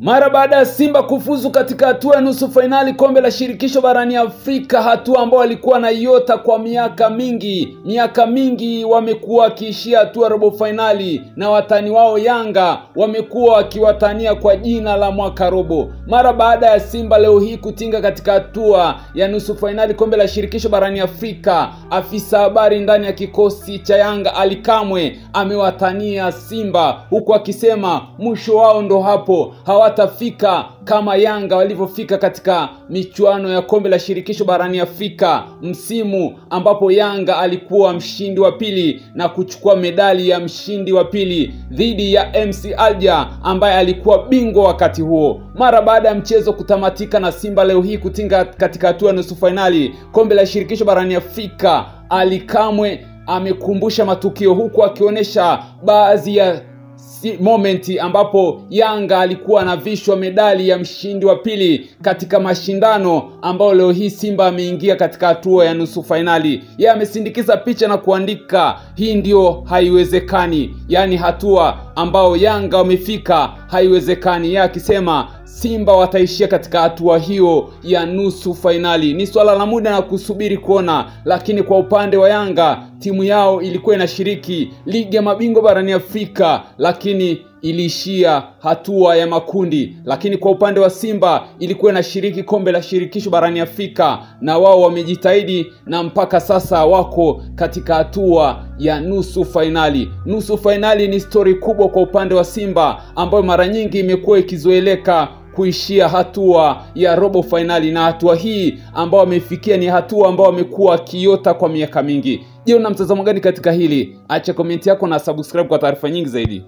Mara baada ya Simba kufuzu katika hatua ya nusu fainali kombe la shirikisho barani Afrika, hatua ambao walikuwa na iota kwa miaka mingi wamekuwa wakiishia hatua robo fainali, na watani wao Yanga wamekuwa wakiwatania kwa jina la mwaka robo. Mara baada ya Simba leo hii kutinga katika hatua ya nusu fainali kombe la shirikisho barani Afrika, afisa habari ndani ya kikosi cha Yanga Ali Kamwe amewatania Simba, huku akisema mwisho wao ndo hapo, hawatafika kama Yanga walivyofika katika michuano ya kombe la shirikisho barani Afrika msimu ambapo Yanga alikuwa mshindi wa pili na kuchukua medali ya mshindi wa pili dhidi ya MC Alger ambaye alikuwa bingwa wakati huo. Mara baada ya mchezo kutamatika na Simba leo hii kutinga katika hatua nusu finali kombe la shirikisho barani Afrika, Ali Kamwe amekumbusha matukio, huku akionyesha baadhi ya momenti ambapo Yanga alikuwa anavishwa medali ya mshindi wa pili katika mashindano ambao leo hii Simba ameingia katika hatua ya nusu finali. Yeye amesindikiza picha na kuandika, hii ndio haiwezekani, yani hatua ambao Yanga wamefika haiwezekani. Yeye akisema Simba wataishia katika hatua hiyo ya nusu finali. Ni swala la muda na kusubiri kuona, lakini kwa upande wa Yanga, timu yao ilikuwa inashiriki ligi ya mabingwa barani Afrika lakini iliishia hatua ya makundi. Lakini kwa upande wa Simba ilikuwa inashiriki kombe la shirikisho barani Afrika na wao wamejitahidi na mpaka sasa wako katika hatua ya nusu finali. Nusu finali ni story kubwa kwa upande wa Simba ambayo mara nyingi imekuwa ikizoeleka kuishia hatua ya robo finali, na hatua hii ambao wamefikia ni hatua ambao wamekuwa kiota kwa miaka mingi. Je, una mtazamo gani katika hili? Acha komenti yako na subscribe kwa taarifa nyingi zaidi.